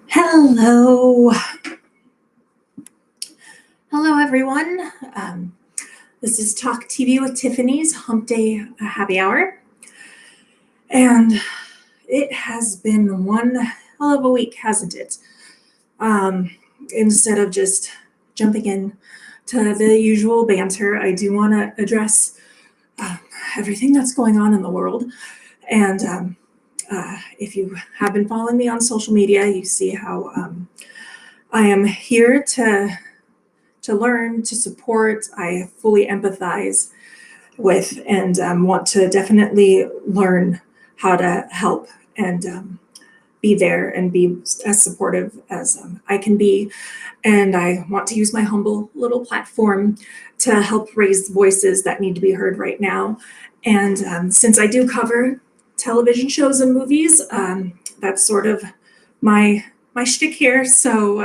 Hello. Hello, everyone. This is Talk TV with Tiffany's Hump Day Happy Hour. And it has been one hell of a week, hasn't it? Instead of just jumping in to the usual banter, I do want to address everything that's going on in the world. And if you have been following me on social media, you see how I am here to learn, to support. I fully empathize with and want to definitely learn how to help and be there and be as supportive as I can be. And I want to use my humble little platform to help raise voices that need to be heard right now. And since I do cover television shows and movies, that's sort of my shtick here. So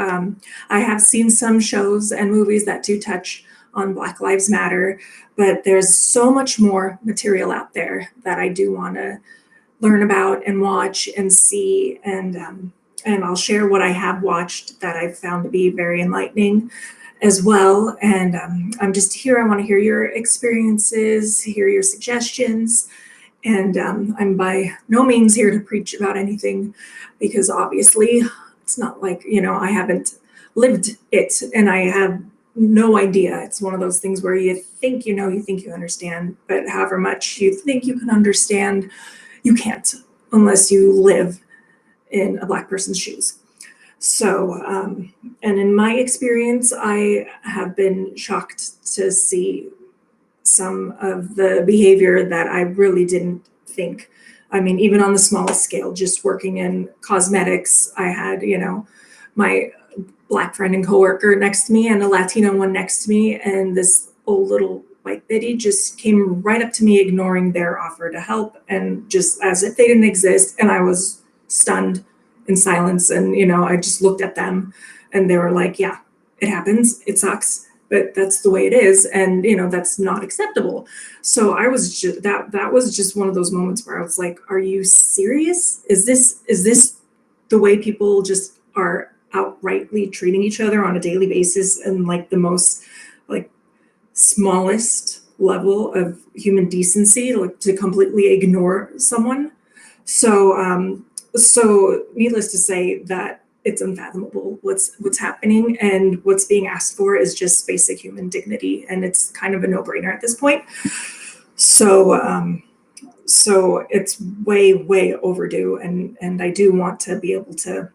I have seen some shows and movies that do touch on Black Lives Matter, but there's so much more material out there that I do want to learn about and watch and see, and I'll share what I have watched that I've found to be very enlightening as well. And I'm just here. I want to hear your experiences, hear your suggestions. And I'm by no means here to preach about anything, because obviously it's not like, I haven't lived it and I have no idea. It's one of those things where you think you think you understand, but however much you think you can understand, you can't unless you live in a Black person's shoes. So, and in my experience, I have been shocked to see some of the behavior that I really didn't think. I mean, even on the smallest scale, just working in cosmetics, I had, my Black friend and coworker next to me and a Latino one next to me, and this old little white biddy just came right up to me, ignoring their offer to help, and just as if they didn't exist. And I was stunned in silence, and I just looked at them, and they were like, "Yeah, it happens. It sucks, but that's the way it is, and that's not acceptable." So I was just that was just one of those moments where I was like, "Are you serious? Is this the way people just are outrightly treating each other on a daily basis, and like the most like smallest level of human decency, like to completely ignore someone?" So needless to say that it's unfathomable what's happening, and what's being asked for is just basic human dignity, and it's kind of a no-brainer at this point. So it's way overdue, and I do want to be able to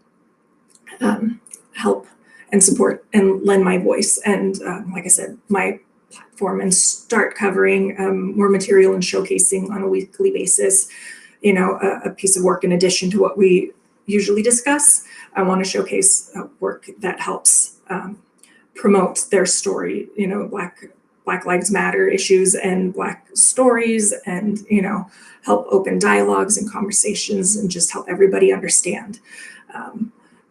help and support and lend my voice, and like I said, my platform, and start covering more material and showcasing on a weekly basis, a piece of work in addition to what we usually discuss. I want to showcase work that helps promote their story, Black Lives Matter issues and Black stories, and help open dialogues and conversations, and just help everybody understand.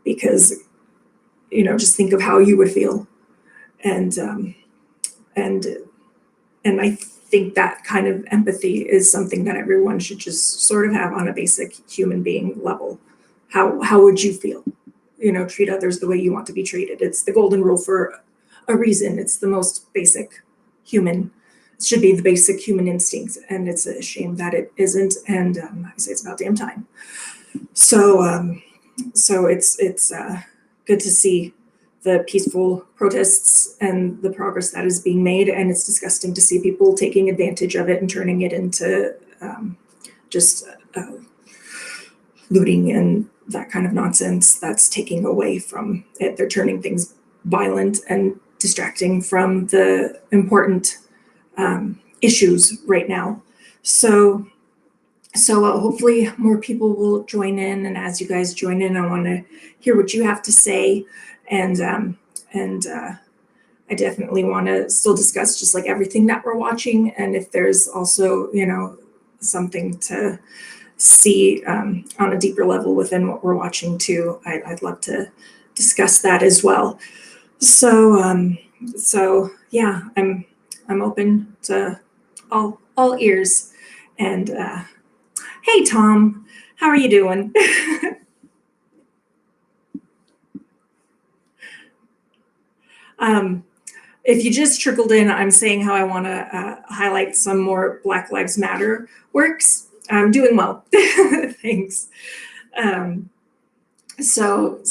Because just think of how you would feel, and I think that kind of empathy is something that everyone should just sort of have on a basic human being level. How would you feel? Treat others the way you want to be treated. It's the golden rule for a reason. It's the most basic human. It should be the basic human instincts, and it's a shame that it isn't. And I say it's about damn time. So it's good to see the peaceful protests and the progress that is being made, and it's disgusting to see people taking advantage of it and turning it into just looting and that kind of nonsense that's taking away from it. They're turning things violent and distracting from the important issues right now. So hopefully more people will join in, and as you guys join in, I want to hear what you have to say, and I definitely want to still discuss just like everything that we're watching, and if there's also something to see on a deeper level within what we're watching too, I'd love to discuss that as well. So yeah, I'm open to all ears, and hey Tom, how are you doing? Um, if you just trickled in, I'm saying how I want to highlight some more Black Lives Matter works. I'm doing well. Thanks. Um, so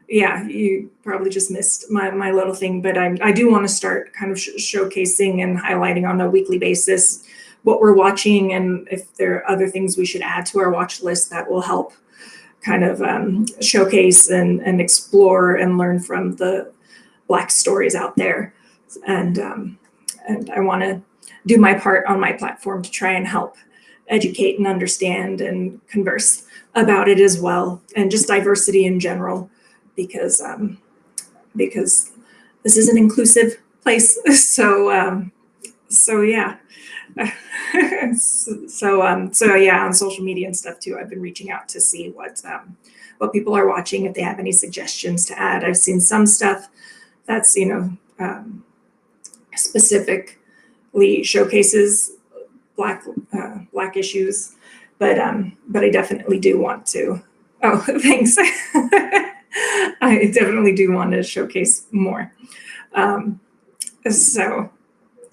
yeah, you probably just missed my little thing, but I do want to start kind of showcasing and highlighting on a weekly basis what we're watching, and if there are other things we should add to our watch list that will help kind of showcase and explore and learn from the Black stories out there. And I want to do my part on my platform to try and help educate and understand and converse about it as well, and just diversity in general, because this is an inclusive place. So yeah. So yeah, on social media and stuff too, I've been reaching out to see what people are watching, if they have any suggestions to add. I've seen some stuff that's specifically showcases black issues, but I definitely do want to. Oh, thanks. I definitely do want to showcase more. So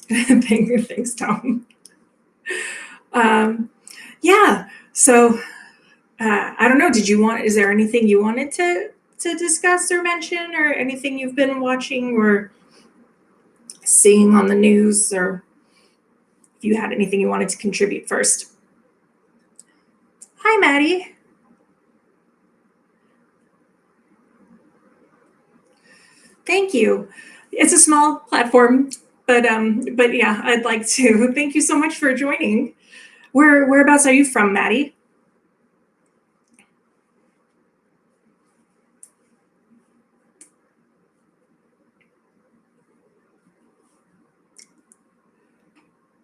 thanks, Tom. Yeah. So I don't know. Is there anything you wanted to discuss or mention, or anything you've been watching or seeing on the news, or if you had anything you wanted to contribute first? Hi, Maddie. Thank you. It's a small platform, but yeah, I'd like to thank you so much for joining. Whereabouts are you from, Maddie?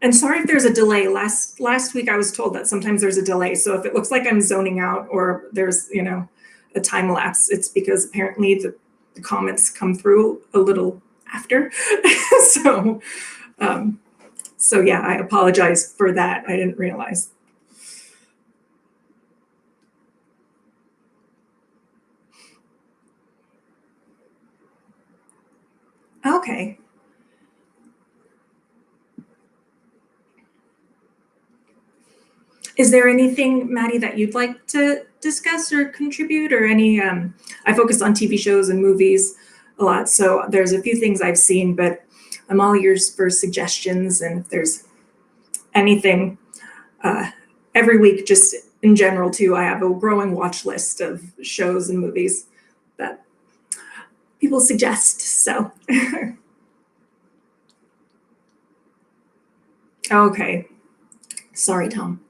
And sorry if there's a delay. Last week I was told that sometimes there's a delay. So if it looks like I'm zoning out or there's a time lapse, it's because apparently the comments come through a little after. so so yeah, I apologize for that. I didn't realize. Okay. Is there anything, Maddie, that you'd like to discuss or contribute, or any? I focus on TV shows and movies a lot, so there's a few things I've seen, but I'm all ears for suggestions, and if there's anything, every week, just in general too, I have a growing watch list of shows and movies that people suggest. So, okay, sorry, Tom.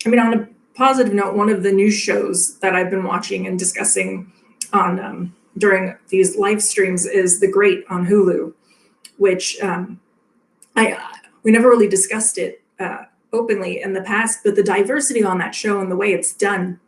I mean, on a positive note, one of the news shows that I've been watching and discussing on during these live streams is The Great on Hulu, which I we never really discussed it openly in the past, but the diversity on that show and the way it's done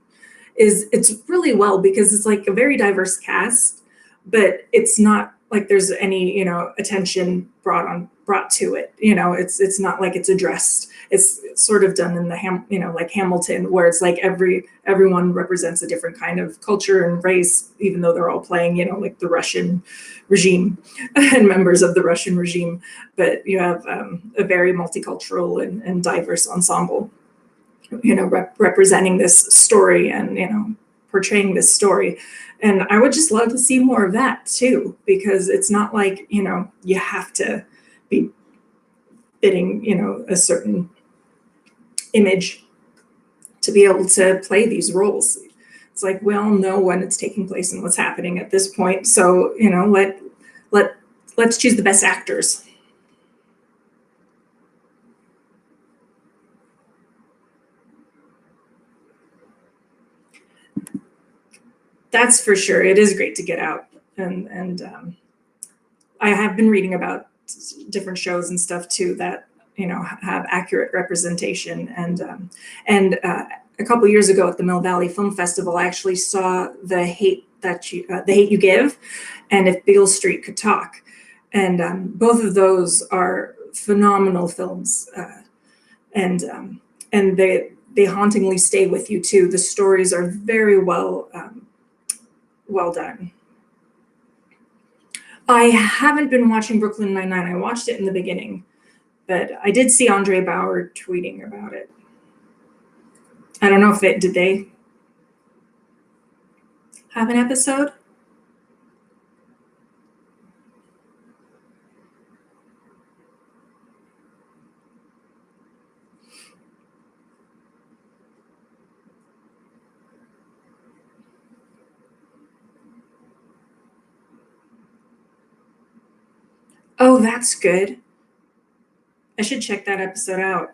it's really well, because it's like a very diverse cast, but it's not like there's any attention brought to it. It's not like it's addressed. It's sort of done in the like Hamilton, where it's like everyone represents a different kind of culture and race, even though they're all playing like the Russian regime and members of the Russian regime. But you have a very multicultural and diverse ensemble representing this story and portraying this story. And I would just love to see more of that too, because it's not like you have to be fitting a certain image to be able to play these roles. It's like we all know when it's taking place and what's happening at this point, so let's choose the best actors. That's for sure. It is great to get out, and I have been reading about different shows and stuff too that have accurate representation. And a couple years ago at the Mill Valley Film Festival, I actually saw the hate you give, and if Beale Street could talk. And both of those are phenomenal films, and they hauntingly stay with you too. The stories are very well done. I haven't been watching Brooklyn Nine-Nine. I watched it in the beginning, but I did see Andre Bauer tweeting about it. I don't know if they have an episode? Oh, that's good. I should check that episode out.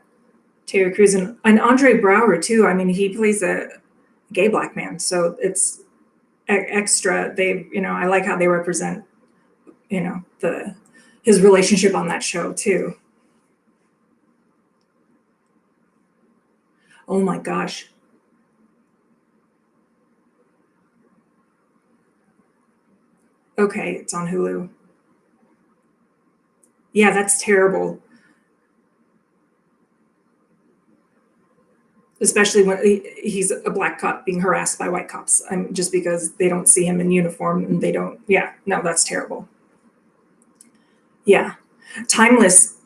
Terry Crews and Andre Bauer too. I mean, he plays a gay black man, so it's extra. I like how they represent, the his relationship on that show too. Oh my gosh. Okay, it's on Hulu. Yeah, that's terrible. Especially when he's a black cop being harassed by white cops, just because they don't see him in uniform and they don't. Yeah, no, that's terrible. Yeah, Timeless.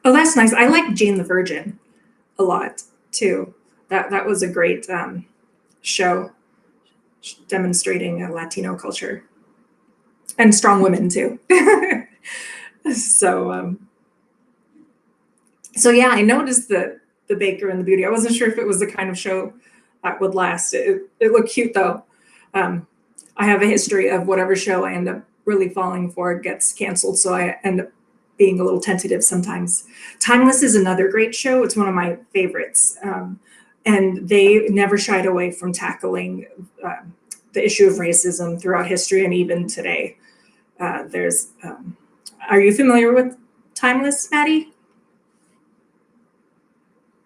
Oh, that's nice. I like Jane the Virgin a lot too. That was a great show demonstrating a Latino culture and strong women too. so so yeah, I noticed the Baker and the Beauty. I wasn't sure if it was the kind of show that would last. It looked cute though. I have a history of whatever show I end up really falling for gets canceled, so I end up being a little tentative sometimes. Timeless is another great show. It's one of my favorites, and they never shied away from tackling the issue of racism throughout history and even today. There's, are you familiar with Timeless, Maddie?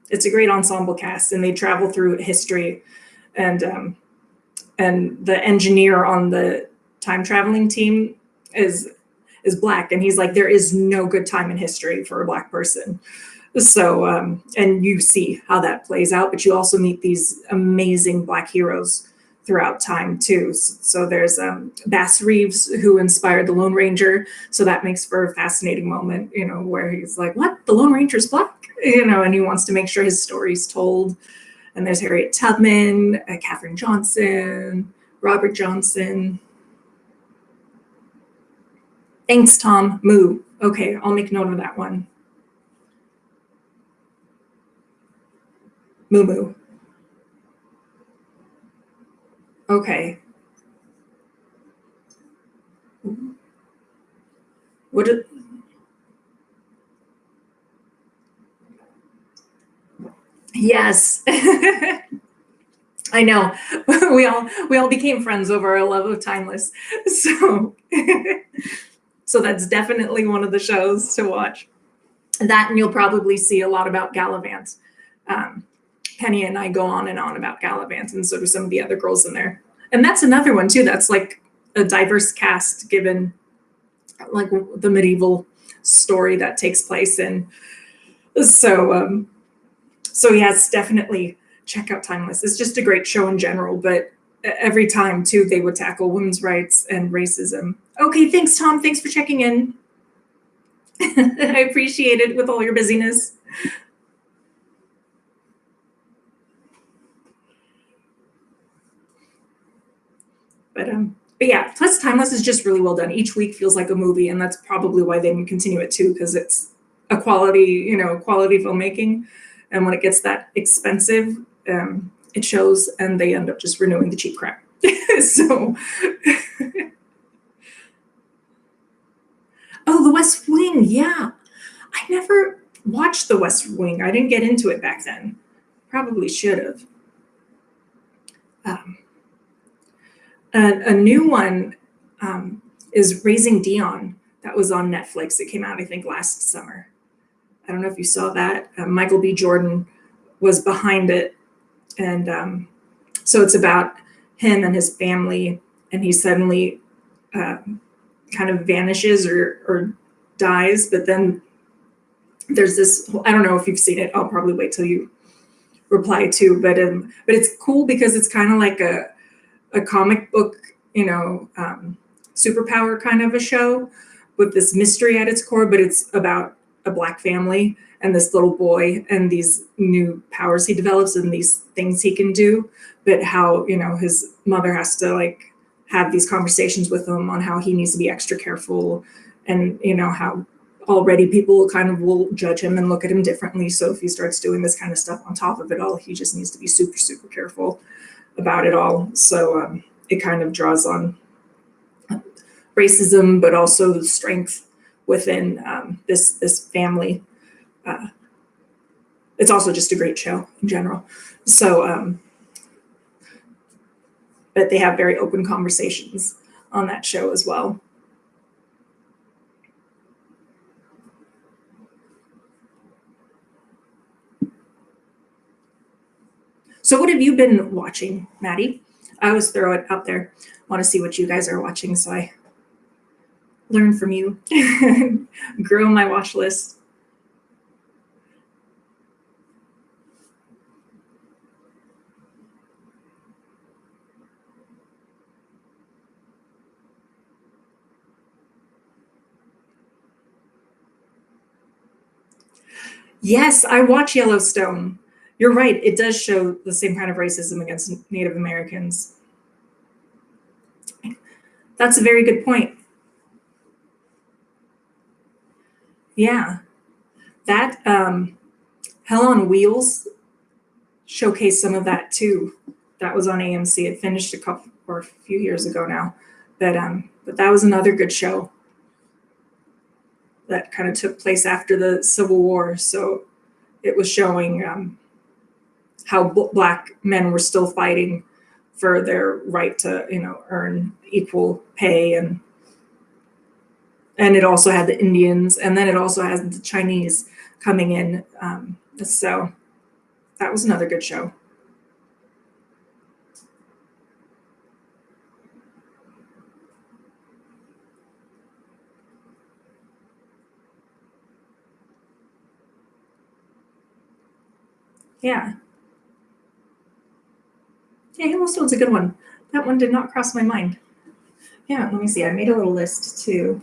It's a great ensemble cast, and they travel through history, and the engineer on the time traveling team is black, and he's like, there is no good time in history for a black person. So and you see how that plays out, but you also meet these amazing black heroes throughout time too. So there's Bass Reeves, who inspired the Lone Ranger, so that makes for a fascinating moment, where he's like, what, the Lone Ranger's black, and he wants to make sure his story's told. And there's Harriet Tubman, Katherine Johnson, Robert Johnson. Thanks, Tom. Moo. Okay, I'll make note of that one. Moo moo. Okay. What did, yes. I know. We all became friends over our love of Timeless. So so that's definitely one of the shows to watch. That, and you'll probably see a lot about Gallivant. Um, Penny and I go on and on about Gallivant, and so do some of the other girls in there. And that's another one too. That's like a diverse cast, given like the medieval story that takes place in. So so yes, definitely check out Timeless. It's just a great show in general, but every time too they would tackle women's rights and racism. Okay, thanks, Tom. Thanks for checking in. I appreciate it with all your busyness. But yeah, plus Timeless is just really well done. Each week feels like a movie, and that's probably why they can continue it too, because it's a quality filmmaking. And when it gets that expensive, it shows, and they end up just renewing the cheap crap. So, oh, The West Wing, yeah. I never watched The West Wing. I didn't get into it back then. Probably should have. Um, a new one is Raising Dion. That was on Netflix. It came out, I think, last summer. I don't know if you saw that. Michael B. Jordan was behind it. And so it's about him and his family, and he suddenly uh, kind of vanishes or dies. But then there's this, I don't know if you've seen it. I'll probably wait till you reply to, but it's cool because it's kind of like a comic book, superpower kind of a show with this mystery at its core, but it's about a Black family and this little boy and these new powers he develops and these things he can do, but how, his mother has to like have these conversations with him on how he needs to be extra careful, and, how already people kind of will judge him and look at him differently. So if he starts doing this kind of stuff on top of it all, he just needs to be super, super careful about it all. So it kind of draws on racism, but also the strength within this family. Uh, it's also just a great show in general. So, but they have very open conversations on that show as well. So what have you been watching, Maddie? I always throw it out there. Want to see what you guys are watching, so I learn from you. Grow my watch list. Yes, I watch Yellowstone. You're right. It does show the same kind of racism against Native Americans. That's a very good point. Yeah, that Hell on Wheels showcased some of that too. That was on AMC. It finished a couple or a few years ago now, but that was another good show that kind of took place after the Civil War. So it was showing how Black men were still fighting for their right to, earn equal pay, and it also had the Indians, and then it also has the Chinese coming in. So that was another good show. Yeah. Yeah, Yellowstone's a good one. That one did not cross my mind. Yeah, let me see. I made a little list too.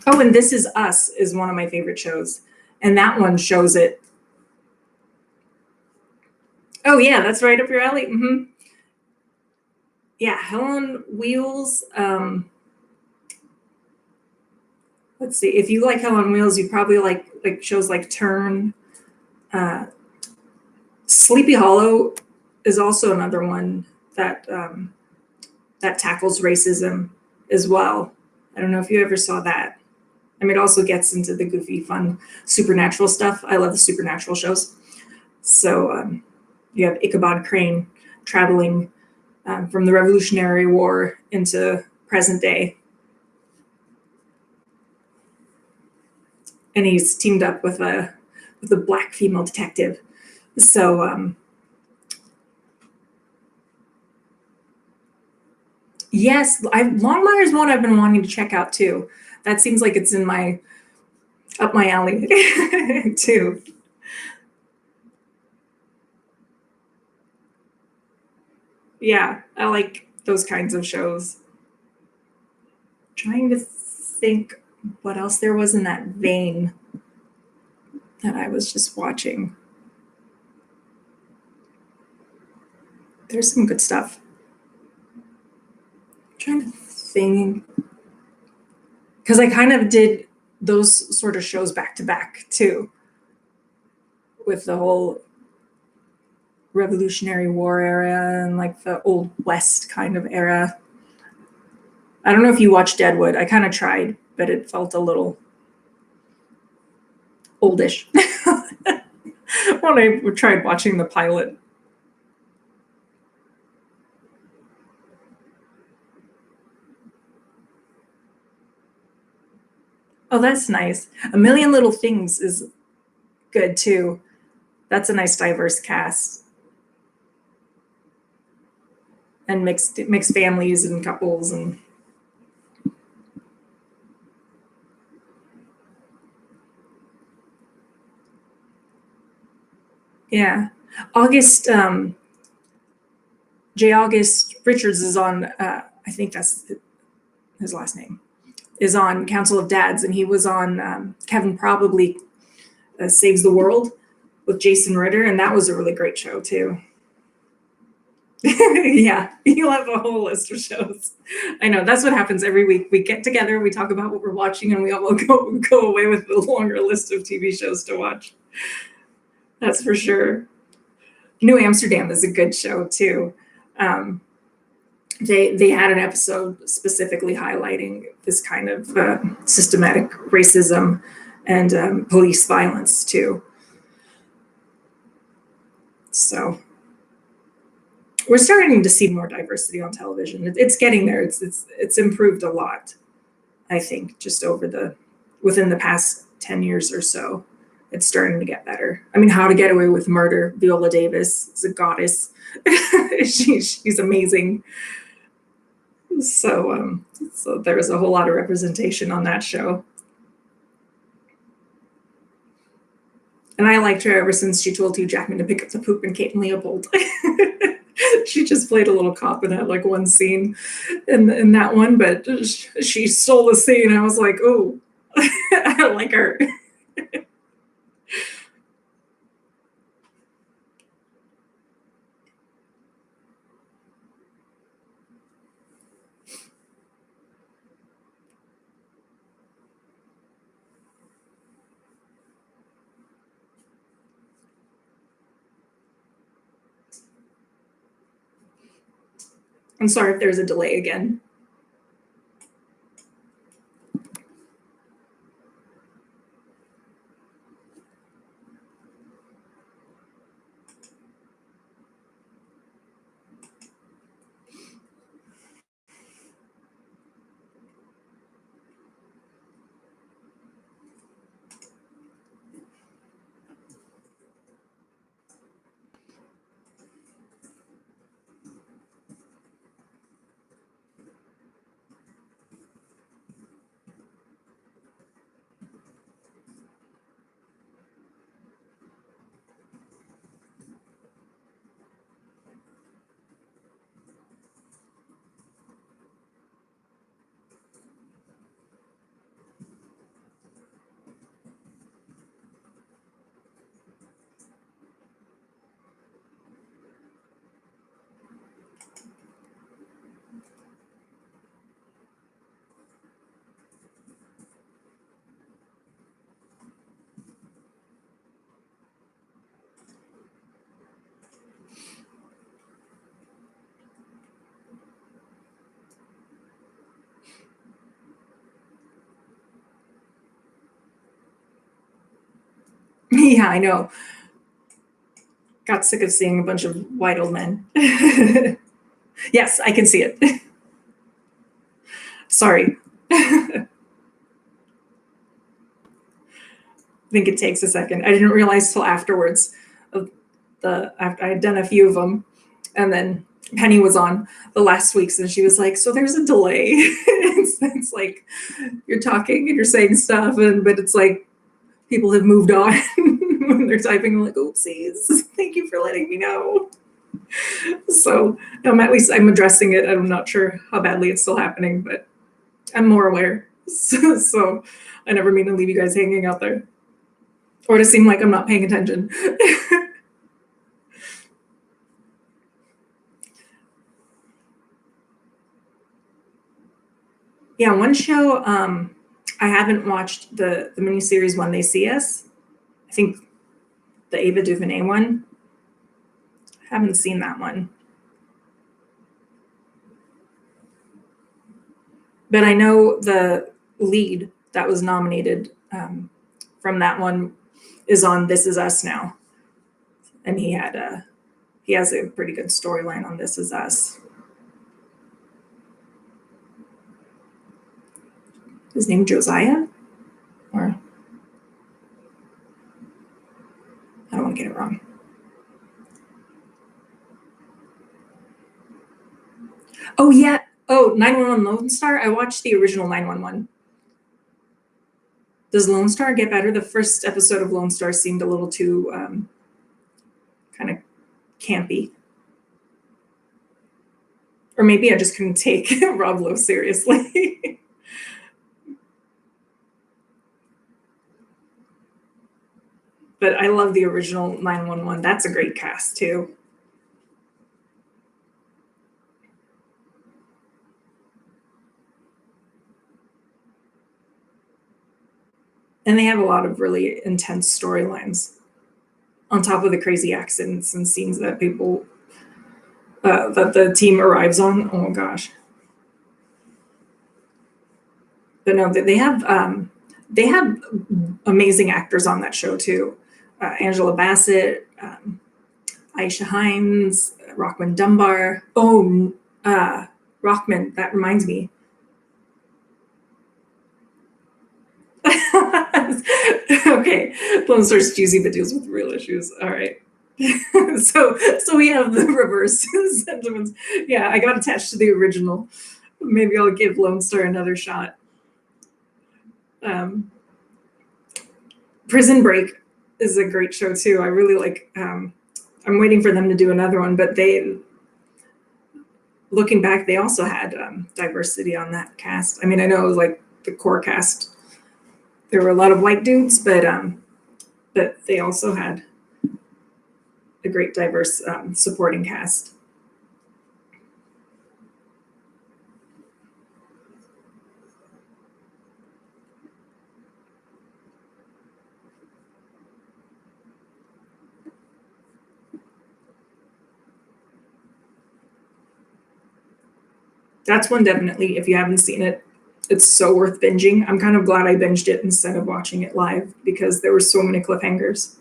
Oh, and This Is Us is one of my favorite shows. And that one shows it. Oh, yeah, that's right up your alley. Yeah, Hell on Wheels. Let's see. If you like Hell on Wheels, you probably like shows like Turn. Uh, Sleepy Hollow is also another one that tackles racism as well. I don't know if you ever saw that. I mean, it also gets into the goofy, fun, supernatural stuff. I love the supernatural shows. So you have Ichabod Crane traveling from the Revolutionary War into present day, and he's teamed up with a Black female detective. So yes, Longmire's one I've been wanting to check out too. That seems like it's in my up my alley too. Yeah, I like those kinds of shows. Trying to think what else there was in that vein that I was just watching. There's some good stuff. I'm trying to think, because I kind of did those sort of shows back to back too, with the whole Revolutionary War era and like the Old West kind of era. I don't know if you watched Deadwood. I kind of tried, but it felt a little oldish when I tried watching the pilot. Oh, that's nice. A Million Little Things is good too. That's a nice diverse cast. And mixed families and couples and yeah. August J. August Richards is on I think that's his last name, is on Council of Dads, and he was on Kevin Probably Saves the World with Jason Ritter, and that was a really great show too. Yeah, you'll have a whole list of shows. I know that's what happens every week. We get together, we talk about what we're watching, and we all go away with a longer list of TV shows to watch. That's for sure. New Amsterdam is a good show too. Um, they had an episode specifically highlighting this kind of systematic racism and police violence too. So we're starting to see more diversity on television. It's getting there. It's improved a lot, I think, just within the past 10 years or so. It's starting to get better. I mean, How to Get Away with Murder, Viola Davis is a goddess. She's amazing. So there was a whole lot of representation on that show. And I liked her ever since she told Hugh Jackman to pick up the poop in Kate and Leopold. She just played a little cop and had like one scene in that one, but she stole the scene. I was like, oh, I don't like her. I'm sorry if there's a delay again. Yeah, I know. Got sick of seeing a bunch of white old men. Yes, I can see it. Sorry. I think it takes a second. I didn't realize till afterwards. I had done a few of them, and then Penny was on the last week's, and she was like, "So there's a delay." It's like you're talking and you're saying stuff, but it's like people have moved on when they're typing. I'm like, "Oopsies! Thank you for letting me know." So at least I'm addressing it. I'm not sure how badly it's still happening, but I'm more aware. So I never mean to leave you guys hanging out there or to seem like I'm not paying attention. Yeah, one show I haven't watched the miniseries When They See Us. I think the Ava DuVernay one. I haven't seen that one. But I know the lead that was nominated from that one is on This Is Us now. And he has a pretty good storyline on This Is Us. His name Josiah? Or I don't want want to get it wrong. Oh, yeah. Oh, 911 Lone Star? I watched the original 911. Does Lone Star get better? The first episode of Lone Star seemed a little too kind of campy. Or maybe I just couldn't take Rob Lowe seriously. But I love the original 911. That's a great cast, too. And they have a lot of really intense storylines on top of the crazy accidents and scenes that that the team arrives on. Oh my gosh. But no, they have amazing actors on that show too. Angela Bassett, Aisha Hines, Rockman Dunbar. Oh, Rockman, that reminds me. Okay, Lone Star's juicy but deals with real issues. All right. so we have the reverse sentiments. Yeah, I got attached to the original. Maybe I'll give Lone Star another shot. Prison Break is a great show too. I really like. I'm waiting for them to do another one, but looking back, they also had diversity on that cast. I mean, I know it was like the core cast. There were a lot of white dudes, but they also had a great diverse supporting cast. That's one definitely, if you haven't seen it, it's so worth binging. I'm kind of glad I binged it instead of watching it live because there were so many cliffhangers.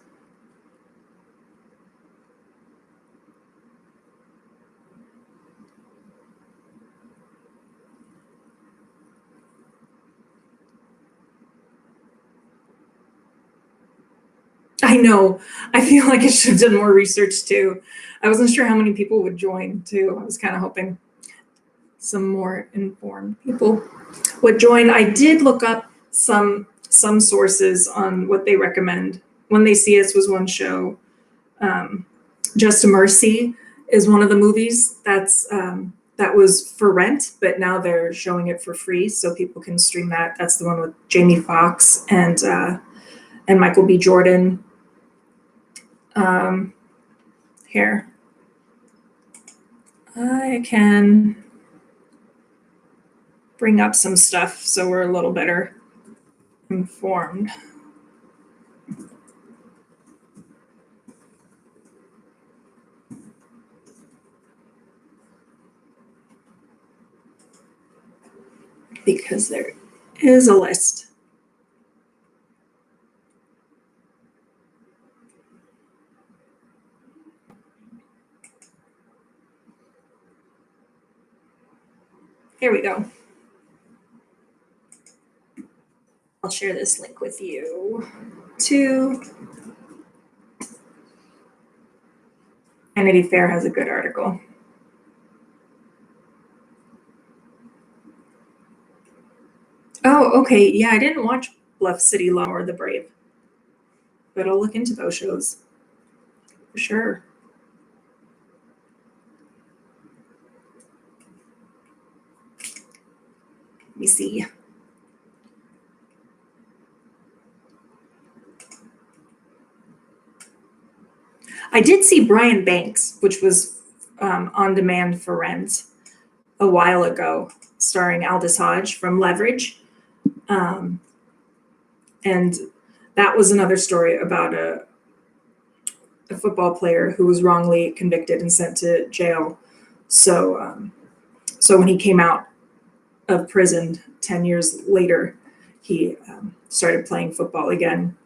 I know. I feel like I should have done more research too. I wasn't sure how many people would join too. I was kind of hoping some more informed people would join. I did look up some sources on what they recommend. When They See Us was one show. Just a Mercy is one of the movies that was for rent, but now they're showing it for free, so people can stream that. That's the one with Jamie Foxx and Michael B. Jordan. Here, I can bring up some stuff so we're a little better informed. Because there is a list. Here we go. I'll share this link with you too. Vanity Fair has a good article. Oh, okay. Yeah, I didn't watch Bluff City Law or The Brave, but I'll look into those shows for sure. Let me see. I did see Brian Banks, which was on demand for rent a while ago, starring Aldous Hodge from Leverage. And that was another story about a football player who was wrongly convicted and sent to jail. So when he came out of prison 10 years later, he started playing football again.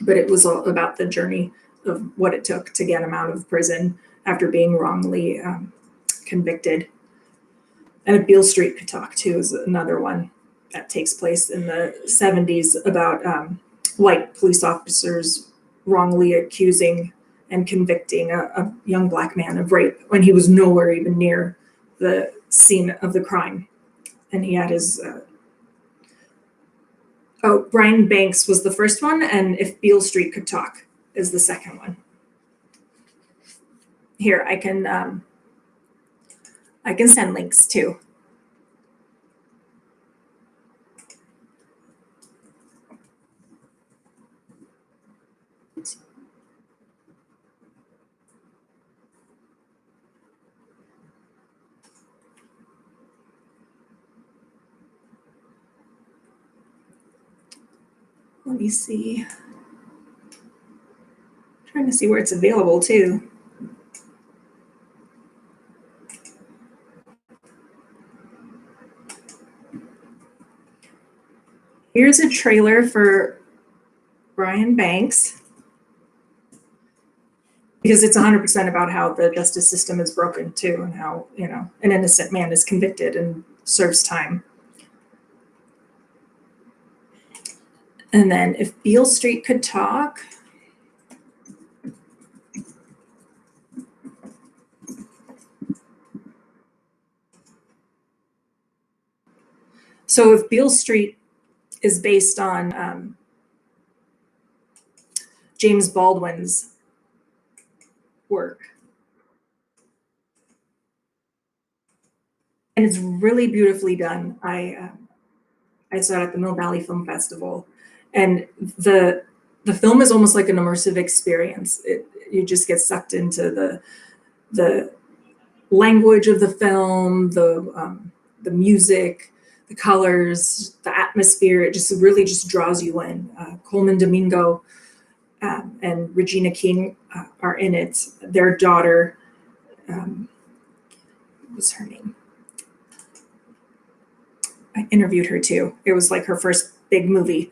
But it was all about the journey of what it took to get him out of prison after being wrongly convicted. And Beale Street Could Talk too is another one that takes place in the 70s about white police officers wrongly accusing and convicting a young black man of rape when he was nowhere even near the scene of the crime. And he had his, Brian Banks was the first one, and If Beale Street Could Talk is the second one. Here, I can send links too. Let me see. I'm trying to see where it's available too. Here's a trailer for Brian Banks, because it's 100% about how the justice system is broken too, and how, an innocent man is convicted and serves time. And then If Beale Street Could Talk. So If Beale Street is based on James Baldwin's work. And it's really beautifully done. I saw it at the Mill Valley Film Festival, and the film is almost like an immersive experience. You just get sucked into the language of the film, the music, the colors, the atmosphere. It just really just draws you in. Coleman Domingo and Regina King are in it. Their daughter, what was her name? I interviewed her too. It was like her first big movie.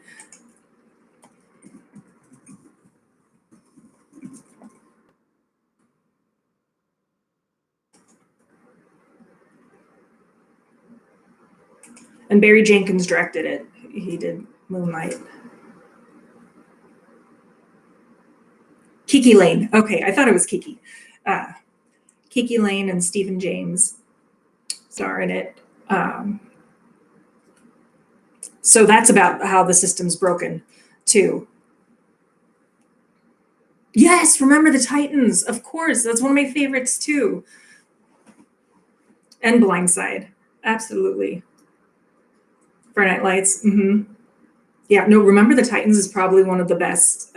And Barry Jenkins directed it. He did Moonlight. Kiki Lane. Okay, I thought it was Kiki. Kiki Lane and Stephen James star in it. So that's about how the system's broken too. Yes, Remember the Titans. Of course, that's one of my favorites too. And Blindside, absolutely. Friday Night Lights. Mm-hmm. Yeah, no, Remember the Titans is probably one of the best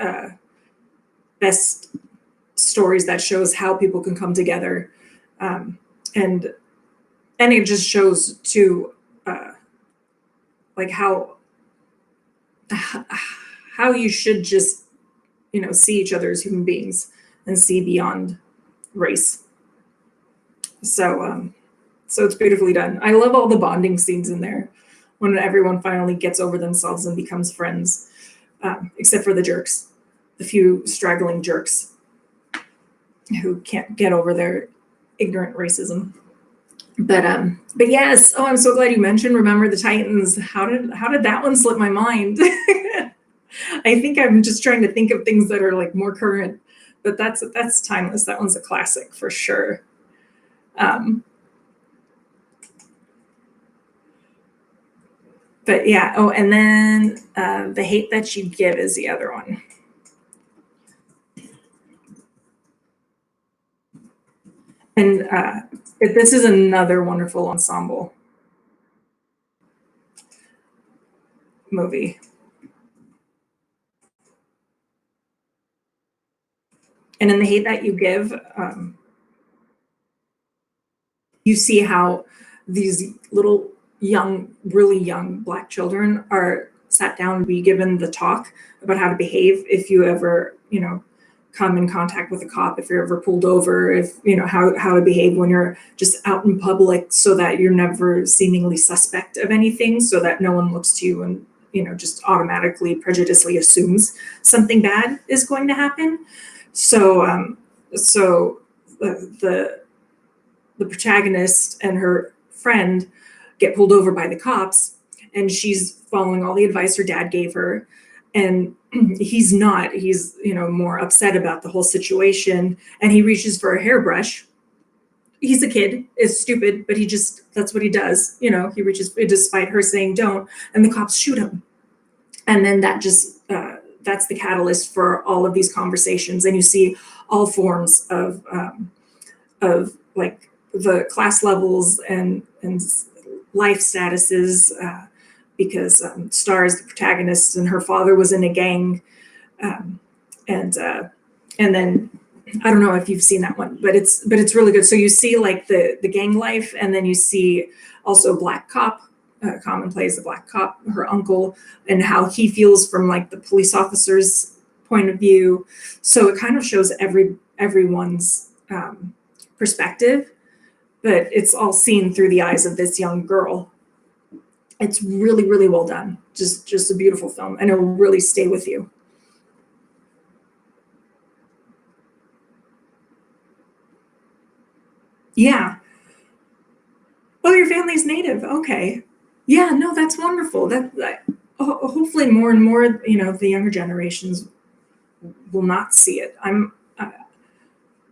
stories that shows how people can come together, and it just shows too, like how you should just see each other as human beings and see beyond race. So it's beautifully done. I love all the bonding scenes in there when everyone finally gets over themselves and becomes friends, except for the jerks, the few straggling jerks who can't get over their ignorant racism. But yes, I'm so glad you mentioned Remember the Titans. How did that one slip my mind? I think I'm just trying to think of things that are like more current, but that's timeless. That one's a classic for sure. But yeah, and then The Hate That You Give is the other one. And this is another wonderful ensemble movie. And in The Hate That You Give, you see how these little really young Black children are sat down and be given the talk about how to behave if you ever, come in contact with a cop, if you're ever pulled over, if, how to behave when you're just out in public, so that you're never seemingly suspect of anything, so that no one looks to you and, just automatically prejudicially assumes something bad is going to happen. So the protagonist and her friend get pulled over by the cops, and she's following all the advice her dad gave her. and he's not. He's, more upset about the whole situation, and he reaches for a hairbrush. He's a kid, is stupid, but that's what he does. He reaches despite her saying don't, and the cops shoot him. And then that's the catalyst for all of these conversations. And you see all forms of like the class levels and life statuses, because Star is the protagonist, and her father was in a gang, um, and then I don't know if you've seen that one, but it's really good. So you see like the gang life, and then you see also Black Cop. Common plays the Black Cop, her uncle, and how he feels from like the police officer's point of view. So it kind of shows everyone's perspective, but it's all seen through the eyes of this young girl. It's really, really well done. Just a beautiful film, and it'll really stay with you. Yeah. Oh, your family's native. Okay. Yeah. No, that's wonderful. Hopefully more and more, the younger generations will not see it.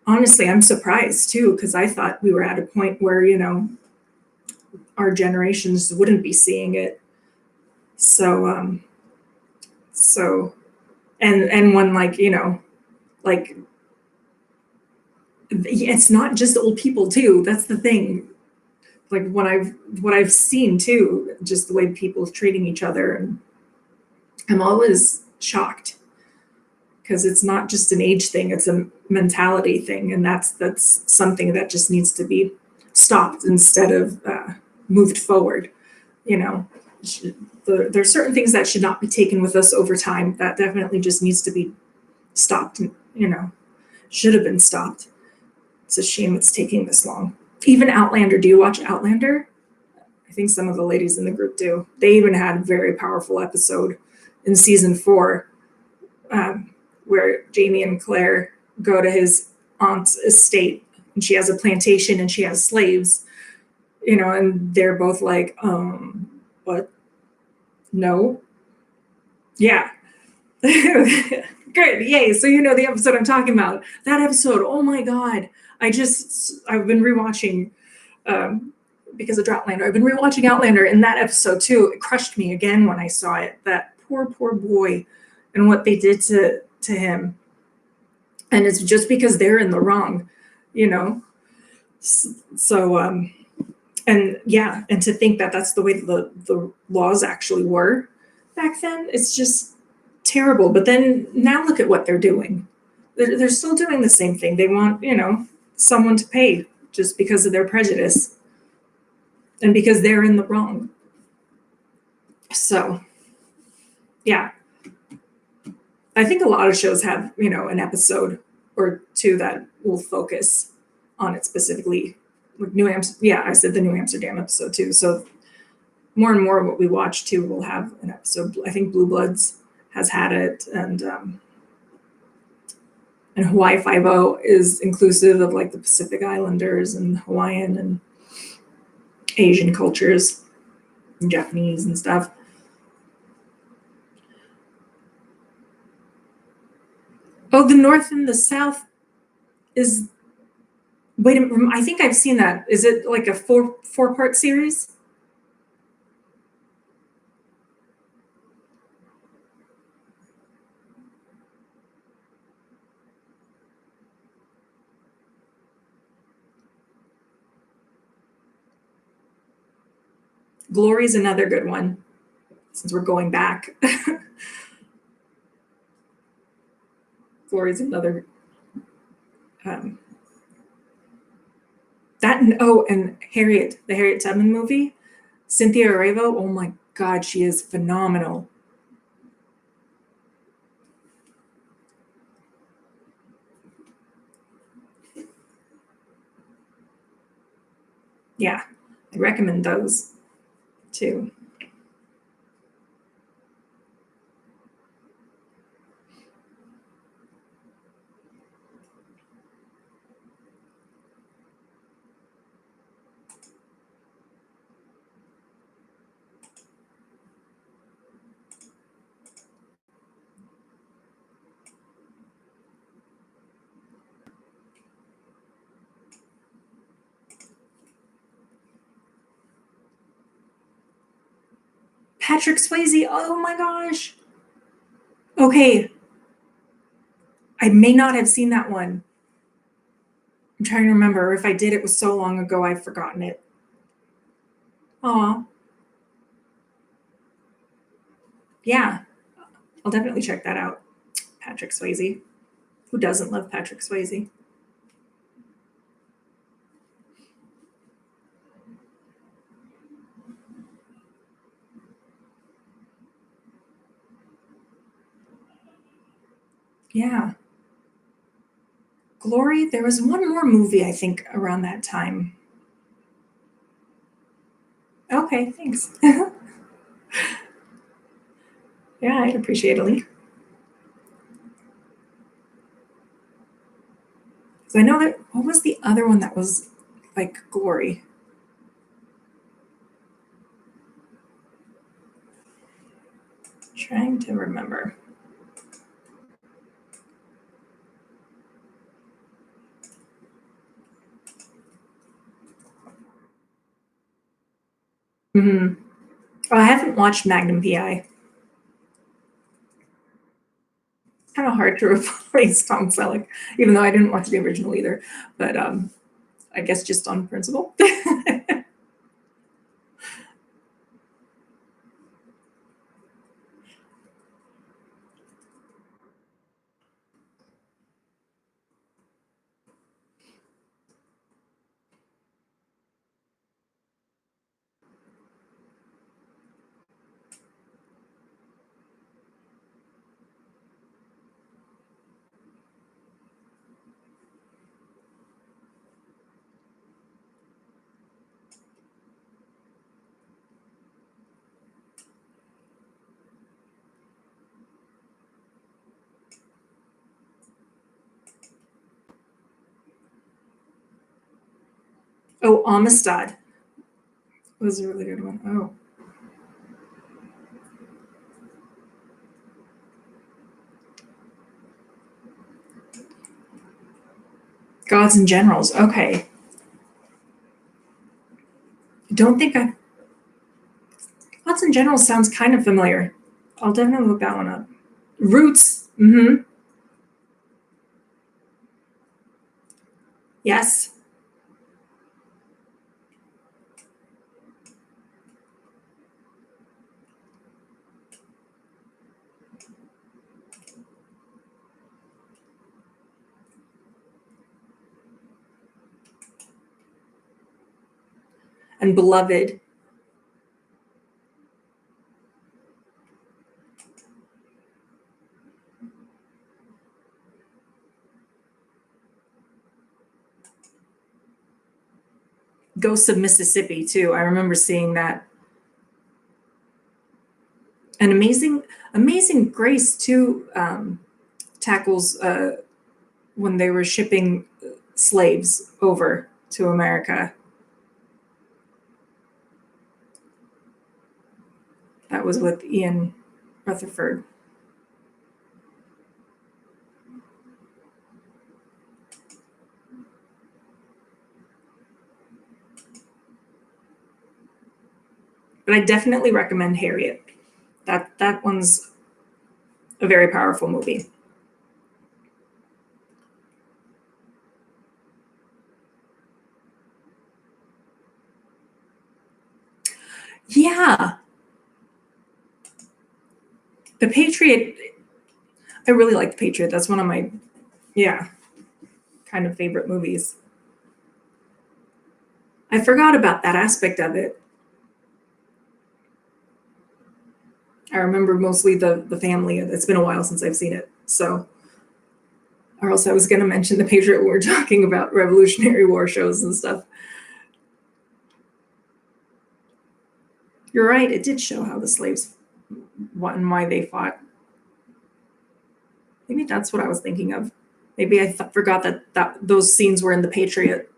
Honestly, I'm surprised too, because I thought we were at a point where our generations wouldn't be seeing it. So so and when like like it's not just old people too. That's the thing. Like what I've seen too, just the way people are treating each other, and I'm always shocked because it's not just an age thing; it's a mentality thing, and that's something that just needs to be stopped instead of moved forward. You know, there are certain things that should not be taken with us over time. That definitely just needs to be stopped. Should have been stopped. It's a shame it's taking this long. Even Outlander. Do you watch Outlander? I think some of the ladies in the group do. They even had a very powerful episode in season 4, where Jamie and Claire go to his aunt's estate, and she has a plantation and she has slaves, and they're both like, what? No. Yeah. Good. Yay. So you know the episode I'm talking about. That episode, oh my God. I've been rewatching, because of Droughtlander. I've been rewatching Outlander, and that episode too, it crushed me again when I saw it. That poor boy and what they did to him. And it's just because they're in the wrong, you know. So and yeah, and to think that that's the way the laws actually were back then, it's just terrible. But then now look at what they're doing. They're still doing the same thing. They want, someone to pay just because of their prejudice and because they're in the wrong. So, yeah, I think a lot of shows have, an episode or two that will focus on it specifically. Like New Amsterdam, yeah, I said the New Amsterdam episode too. So more and more what we watch too will have an episode. I think Blue Bloods has had it, and Hawaii Five O is inclusive of like the Pacific Islanders and Hawaiian and Asian cultures and Japanese and stuff. Oh, the North and the South is. Wait a minute, I think I've seen that. Is it like a four-part series? Glory's another good one, since we're going back. Glory's another. Um, and Harriet, the Harriet Tubman movie, Cynthia Erivo. Oh my God, she is phenomenal. Yeah, I recommend those too. Patrick Swayze. Oh my gosh. Okay. I may not have seen that one. I'm trying to remember. If I did, it was so long ago, I've forgotten it. Aw. Yeah. I'll definitely check that out. Patrick Swayze. Who doesn't love Patrick Swayze? Yeah. Glory. There was one more movie, I think, around that time. Okay, thanks. Yeah, I'd appreciate a link. So I know that, what was the other one that was like Glory? Trying to remember. Hmm. Oh, I haven't watched Magnum PI. Kind of hard to replace Tom Selleck, even though I didn't watch the original either. But I guess just on principle. Oh, Amistad was a really good one. Oh, Gods and Generals. Okay. I don't think I. Gods and Generals sounds kind of familiar. I'll definitely look that one up. Roots. Mm-hmm. Yes. And Beloved. Ghosts of Mississippi too. I remember seeing that. And Amazing Grace too tackles when they were shipping slaves over to America. That was with Ian Rutherford. But I definitely recommend Harriet. That one's a very powerful movie. Yeah, The Patriot. I really like The Patriot. That's one of my, yeah, kind of favorite movies. I forgot about that aspect of it. I remember mostly the family. It's been a while since I've seen it. So, or else I was going to mention The Patriot when we're talking about Revolutionary War shows and stuff. You're right. It did show how the slaves, what and why they fought. Maybe that's what I was thinking of. Maybe I forgot that those scenes were in The Patriot.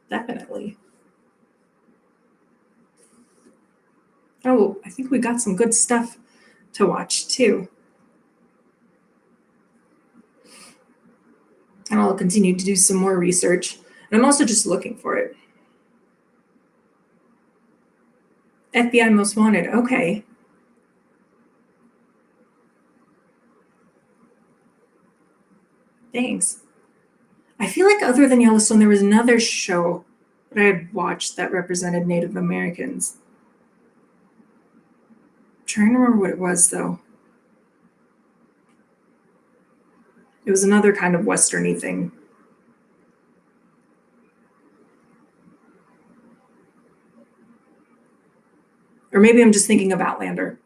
Definitely. Oh, I think we got some good stuff to watch too. And I'll continue to do some more research. And I'm also just looking for it. FBI Most Wanted. Okay. Thanks. I feel like other than Yellowstone, there was another show that I had watched that represented Native Americans. I'm trying to remember what it was, though. It was another kind of Western-y thing. Or maybe I'm just thinking of Outlander.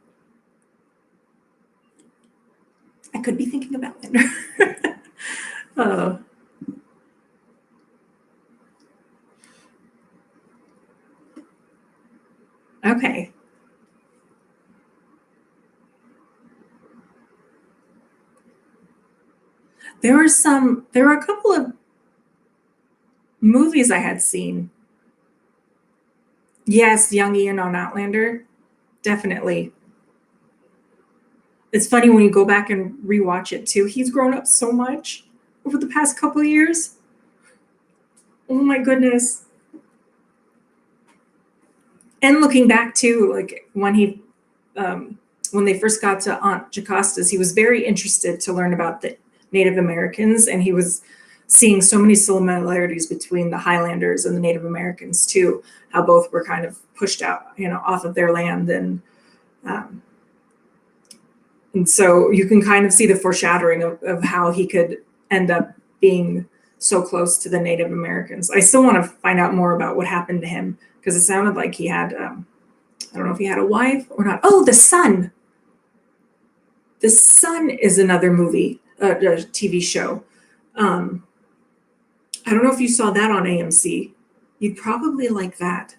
I could be thinking of Outlander. uh, okay. There were a couple of movies I had seen. Yes, young Ian on Outlander. Definitely. It's funny when you go back and rewatch it too. He's grown up so much over the past couple of years. Oh my goodness. And looking back too, like when they first got to Aunt Jacosta's, he was very interested to learn about the Native Americans, and he was seeing so many similarities between the Highlanders and the Native Americans too, how both were kind of pushed out, off of their land, um, and so you can kind of see the foreshadowing of how he could end up being so close to the Native Americans. I still want to find out more about what happened to him because it sounded like he had, I don't know if he had a wife or not. Oh, The Son. The Son is another movie, a TV show. I don't know if you saw that on AMC. You'd probably like that.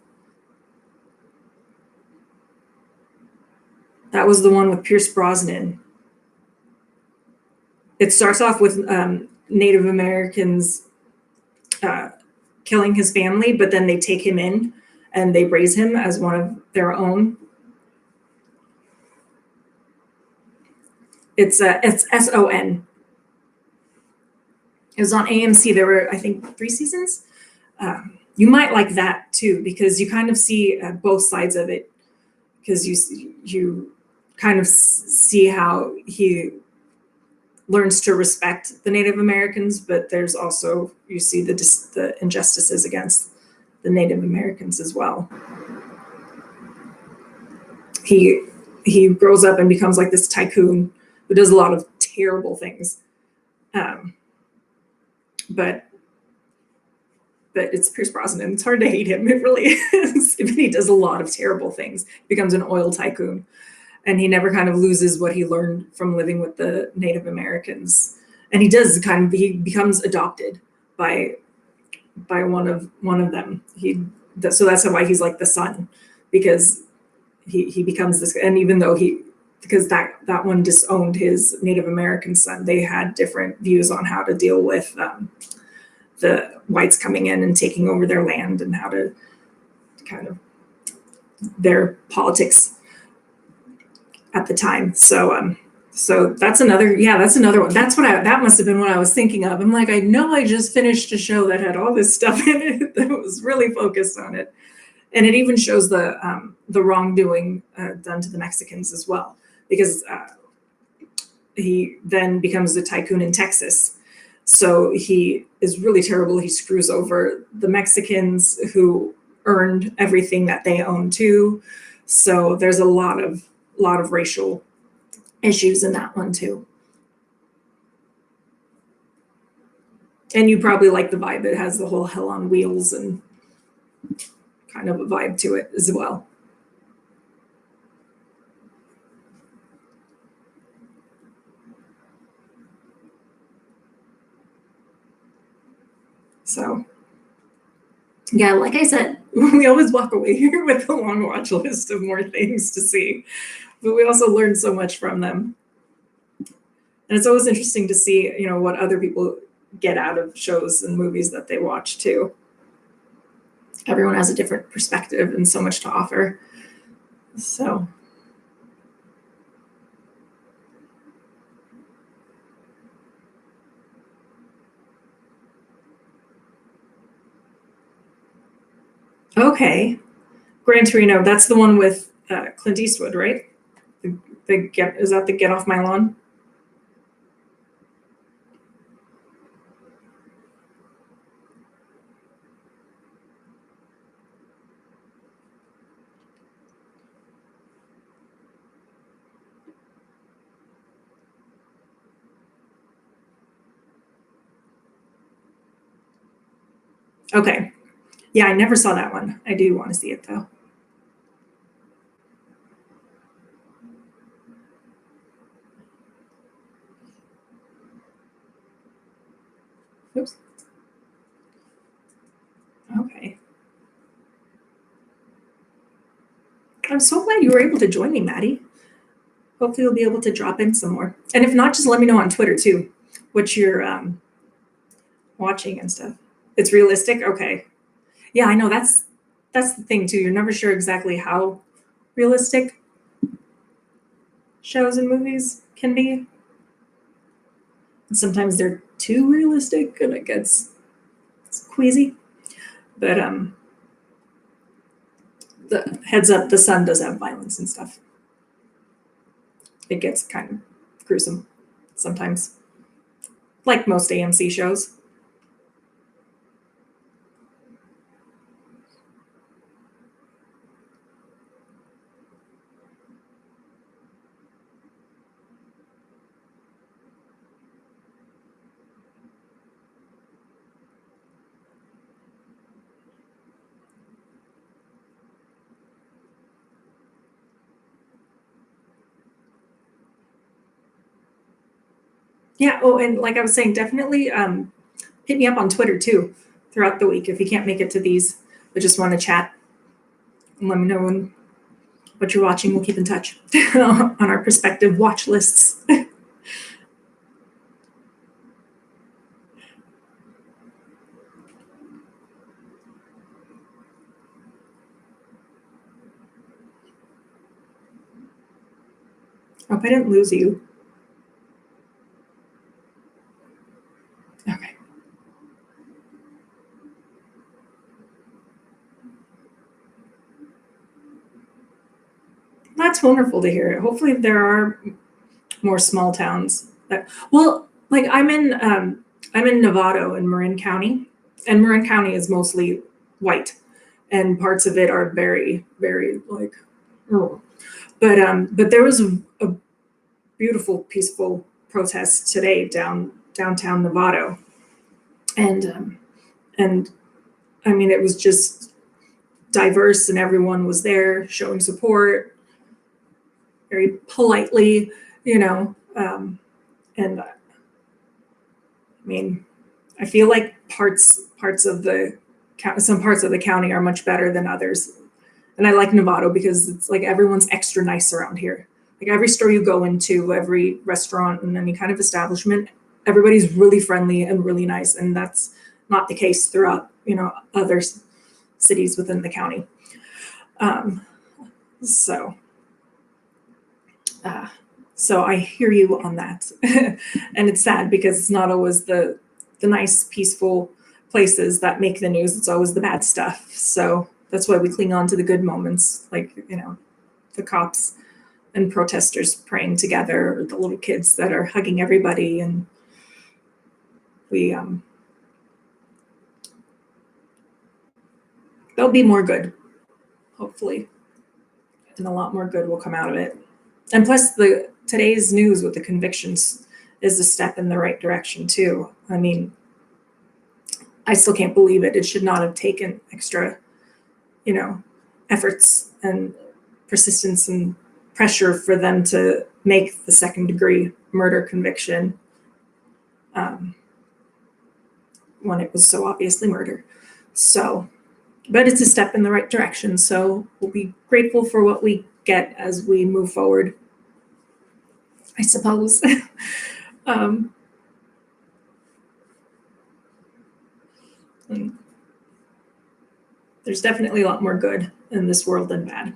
That was the one with Pierce Brosnan. It starts off with Native Americans killing his family, but then they take him in and they raise him as one of their own. It's SON. It was on AMC. There were, I think, 3 seasons. You might like that too because you kind of see both sides of it. Because you kind of see how he learns to respect the Native Americans, but there's also you see the injustices against the Native Americans as well. He grows up and becomes like this tycoon who does a lot of terrible things, but it's Pierce Brosnan. It's hard to hate him. It really is. He does a lot of terrible things. He becomes an oil tycoon. And he never kind of loses what he learned from living with the Native Americans. And he becomes adopted by one of them. So that's why he's like the son, because he becomes this. And even though because that one disowned his Native American son, they had different views on how to deal with the whites coming in and taking over their land and how to kind of their politics at the time. So that's another one. That must have been what I was thinking of. I'm like, I know I just finished a show that had all this stuff in it that was really focused on it. And it even shows the wrongdoing done to the Mexicans as well, because he then becomes a tycoon in Texas. So he is really terrible. He screws over the Mexicans who earned everything that they own too. So there's a lot of racial issues in that one too. And you probably like the vibe. It has the whole hell on wheels and kind of a vibe to it as well. So yeah, like I said, we always walk away here with a long watch list of more things to see, but we also learn so much from them. And it's always interesting to see, what other people get out of shows and movies that they watch too. Everyone has a different perspective and so much to offer. So Okay. Gran Torino, that's the one with Clint Eastwood, right? Is that the Get Off My Lawn? Okay. Yeah, I never saw that one. I do want to see it though. Oops. Okay. I'm so glad you were able to join me, Maddie. Hopefully, you'll be able to drop in some more. And if not, just let me know on Twitter too what you're watching and stuff. It's realistic. Okay. Yeah, I know that's the thing too. You're never sure exactly how realistic shows and movies can be. And sometimes they're too realistic and it gets it's queasy. But the heads up, the sun does have violence and stuff. It gets kind of gruesome sometimes, like most AMC shows. Yeah. Oh, and like I was saying, definitely hit me up on Twitter too throughout the week if you can't make it to these, but just want to chat and let me know what you're watching. We'll keep in touch on our respective watch lists. Hope I didn't lose you. Okay. That's wonderful to hear. Hopefully there are more small towns that well, like I'm in Novato in Marin County, and Marin County is mostly white, and parts of it are very, very like rural. But there was a beautiful, peaceful protest today downtown Novato, and I mean it was just diverse, and everyone was there showing support very politely, you know. And I mean, I feel like parts of the some parts of the county are much better than others, and I like Novato because it's like everyone's extra nice around here. Like every store you go into, every restaurant and any kind of establishment, everybody's really friendly and really nice, and that's not the case throughout other cities within the county. Um, so uh, so I hear you on that, and it's sad because it's not always the nice, peaceful places that make the news. It's always the bad stuff. So that's why we cling on to the good moments, like the cops and protesters praying together, or the little kids that are hugging everybody, and we there'll be more good, hopefully, and a lot more good will come out of it. And plus, the today's news with the convictions is a step in the right direction too. I mean, I still can't believe it. It should not have taken extra, you know, efforts and persistence and pressure for them to make the second degree murder conviction um, when it was so obviously murder. So, but it's a step in the right direction. So we'll be grateful for what we get as we move forward, I suppose. um, and there's definitely a lot more good in this world than bad.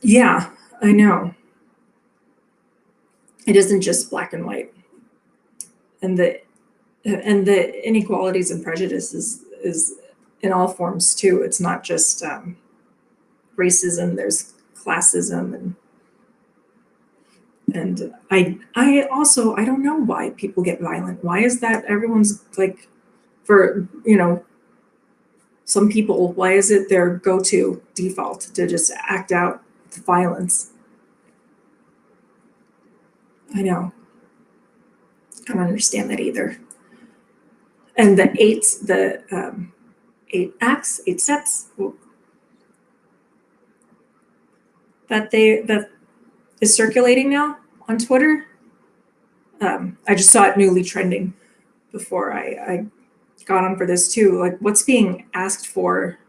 Yeah. I know. It isn't just black and white. And the inequalities and prejudice is in all forms too. It's not just racism. There's classism and I also I don't know why people get violent. Why is that everyone's like for some people, why is it their go-to default to just act out violence? I know. I don't understand that either. And the 8 acts, 8 steps that is circulating now on Twitter. I just saw it newly trending before I got on for this too. Like what's being asked for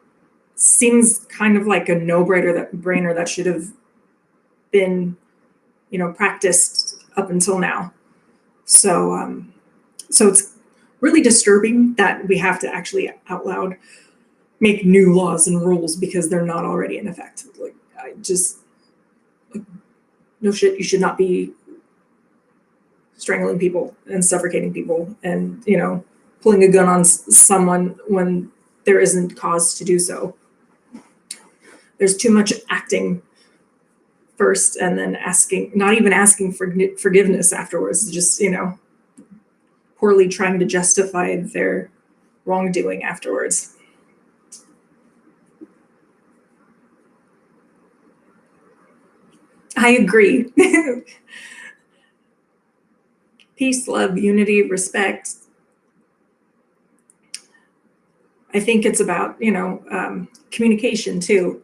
seems kind of like a no-brainer that should have been, practiced up until now. So it's really disturbing that we have to actually out loud make new laws and rules because they're not already in effect. Like I just no shit, you should not be strangling people and suffocating people and pulling a gun on someone when there isn't cause to do so. There's too much acting first and then not even asking for forgiveness afterwards, just poorly trying to justify their wrongdoing afterwards. I agree. Peace, love, unity, respect. I think it's about communication too.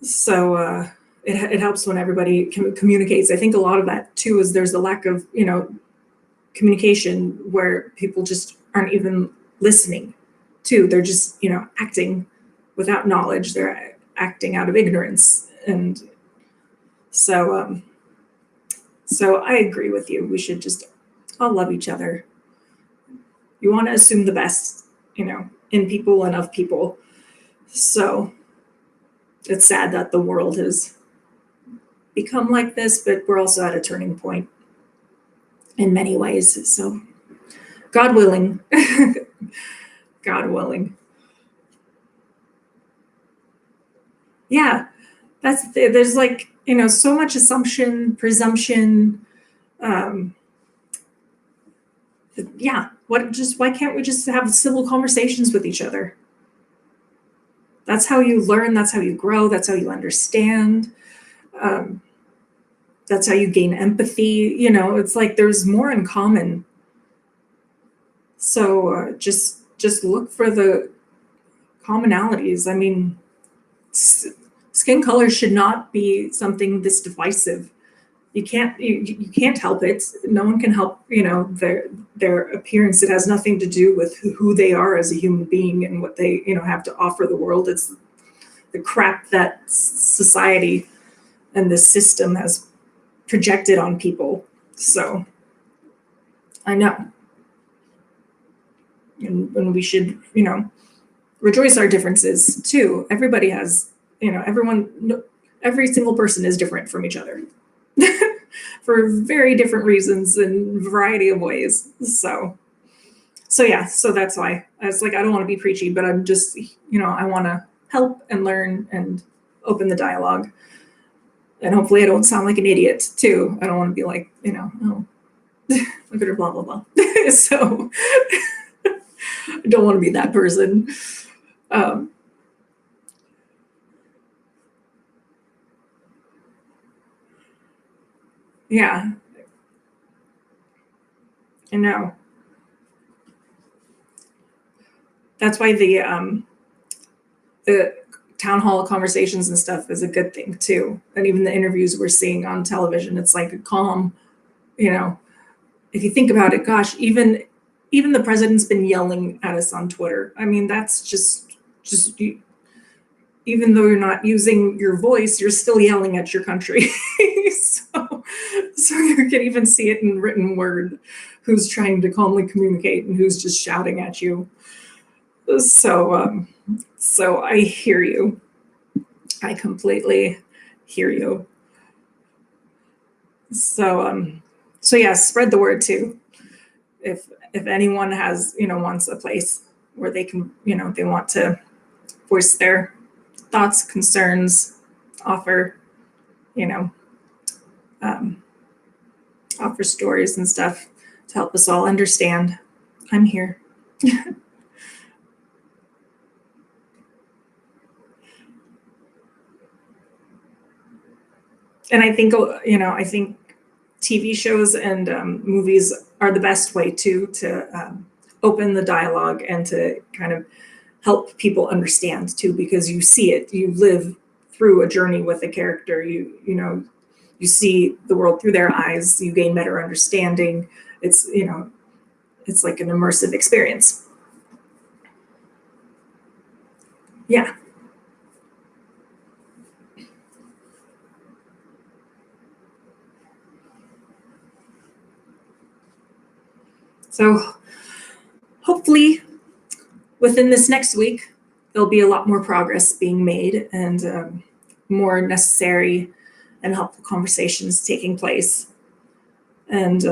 So it helps when everybody communicates. I think a lot of that too is there's a lack of communication where people just aren't even listening too. They're just acting without knowledge. They're acting out of ignorance, and so I agree with you. We should just all love each other. You want to assume the best, in people and of people. So it's sad that the world has become like this, but we're also at a turning point in many ways. So God willing, God willing. Yeah, there's like, so much assumption, presumption. Yeah, why can't we just have civil conversations with each other? That's how you learn, that's how you grow, that's how you understand. That's how you gain empathy. It's like there's more in common. So just look for the commonalities. I mean, skin color should not be something this divisive. You can't help it. No one can help their appearance. It has nothing to do with who they are as a human being and what they have to offer the world. It's the crap that society and the system has projected on people. So I know, and we should rejoice our differences too. Everybody has every single person is different from each other. For very different reasons in a variety of ways. So yeah, so that's why I was like, I don't want to be preachy, but I'm just, I want to help and learn and open the dialogue. And hopefully I don't sound like an idiot too. I don't want to be like, oh, look at her, blah, blah, blah. So I don't want to be that person. Yeah, I know. That's why the town hall conversations and stuff is a good thing too. And even the interviews we're seeing on television, it's like a calm, if you think about it, gosh, even the president's been yelling at us on Twitter. I mean, that's just even though you're not using your voice, you're still yelling at your country. so you can even see it in written word, who's trying to calmly communicate and who's just shouting at you. So I hear you. I completely hear you. So yeah, spread the word too. If anyone has, wants a place where they can, they want to voice their thoughts, concerns, offer, you know, um, offer stories and stuff to help us all understand. I'm here. And I think TV shows and movies are the best way to open the dialogue and to kind of help people understand too, because you see it, you live through a journey with a character, you see the world through their eyes, you gain better understanding. It's like an immersive experience. Yeah. So hopefully within this next week, there'll be a lot more progress being made and more necessary and helpful conversations taking place. And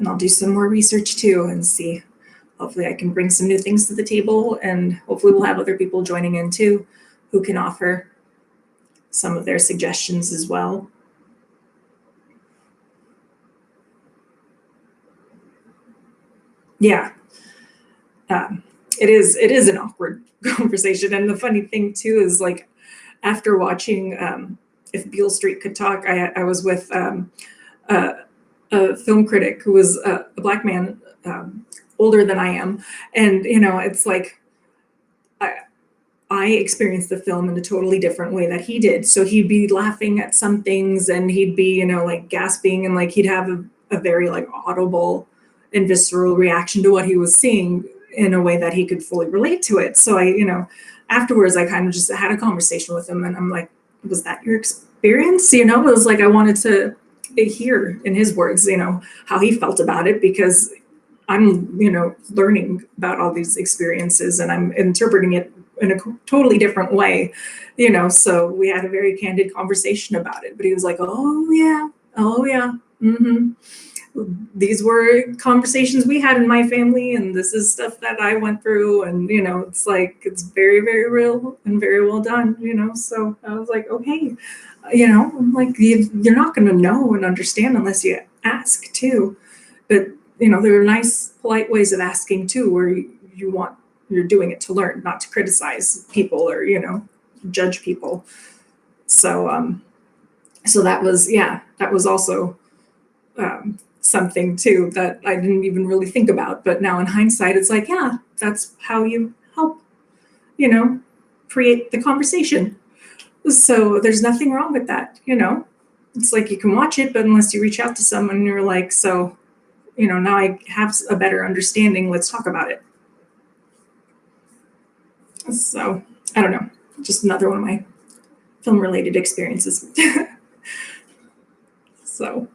I'll do some more research too and see. Hopefully, I can bring some new things to the table, and hopefully, we'll have other people joining in too who can offer some of their suggestions as well. Yeah, um, it is an awkward conversation, and the funny thing too is like after watching If Beale Street Could Talk, I was with a, a film critic who was a black man, older than I am, and it's like I, I experienced the film in a totally different way that he did. So he'd be laughing at some things and he'd be, like gasping and like he'd have a very like audible and visceral reaction to what he was seeing in a way that he could fully relate to it. So afterwards I kind of just had a conversation with him and I'm like, was that your experience? It was like I wanted to hear in his words, how he felt about it because I'm, learning about all these experiences and I'm interpreting it in a totally different way, So we had a very candid conversation about it. But he was like, oh yeah, mm-hmm. These were conversations we had in my family, and this is stuff that I went through, and it's like it's very, very real and very well done, So I was like, okay, I'm like you're not going to know and understand unless you ask too. But there are nice, polite ways of asking too, where you're doing it to learn, not to criticize people or judge people. So that was also something too that I didn't even really think about. But now in hindsight, it's like, yeah, that's how you help, you know, create the conversation. So there's nothing wrong with that. It's like you can watch it, but unless you reach out to someone and you're like, so now I have a better understanding. Let's talk about it. So I don't know. Just another one of my film related experiences. So,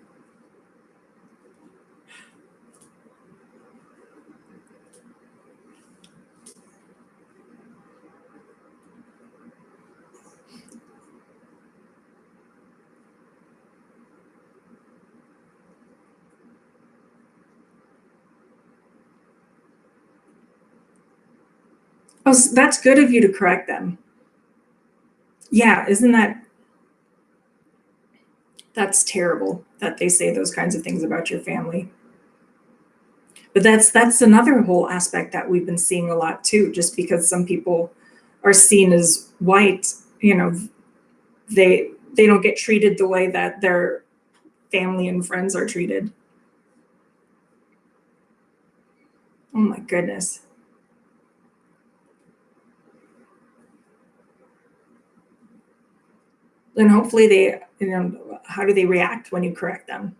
oh, that's good of you to correct them. Yeah, isn't that's terrible that they say those kinds of things about your family. But that's another whole aspect that we've been seeing a lot too. Just because some people are seen as white, they don't get treated the way that their family and friends are treated. Oh my goodness. Then hopefully how do they react when you correct them?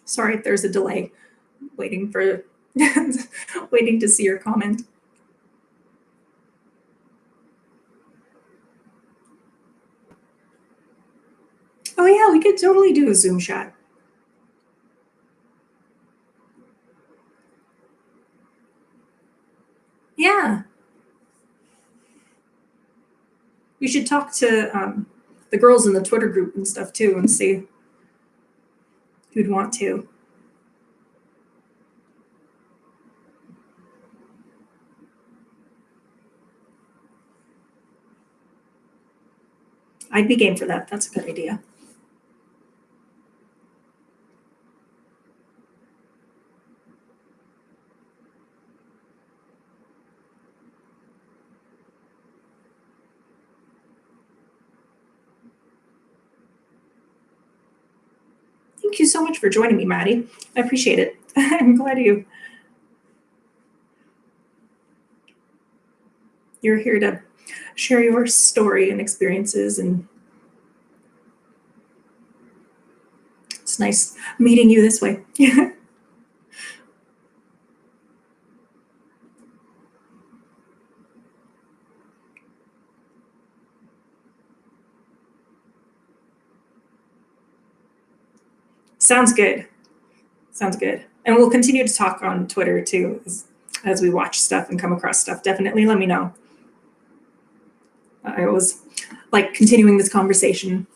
Sorry if there's a delay. Waiting for waiting to see your comment. Oh yeah, we could totally do a Zoom chat. Yeah, we should talk to the girls in the Twitter group and stuff too, and see who'd want to. I'd be game for that. That's a good idea. Thank you so much for joining me, Maddie. I appreciate it. I'm glad you're here to share your story and experiences, and it's nice meeting you this way. Sounds good. Sounds good. And we'll continue to talk on Twitter too as we watch stuff and come across stuff. Definitely let me know. I always like continuing this conversation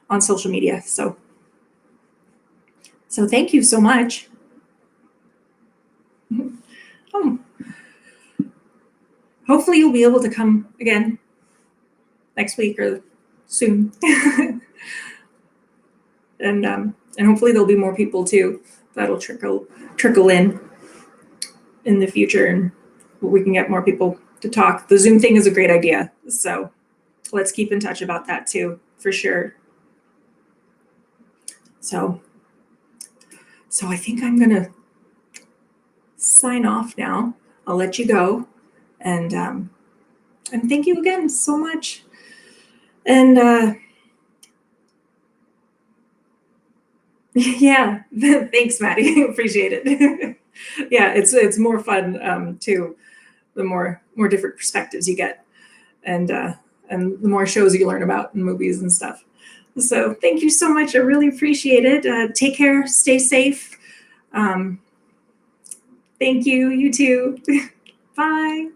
on social media. So thank you so much. Hopefully you'll be able to come again next week or soon. and hopefully there'll be more people too that'll trickle in the future, and we can get more people to talk. The Zoom thing is a great idea, so let's keep in touch about that too, for sure. So I think I'm gonna sign off now. I'll let you go, and thank you again so much. And yeah, thanks, Maddie. Appreciate it. Yeah, it's more fun too, the more different perspectives you get, and the more shows you learn about and movies and stuff. So thank you so much. I really appreciate it. Take care. Stay safe. Thank you. You too. Bye.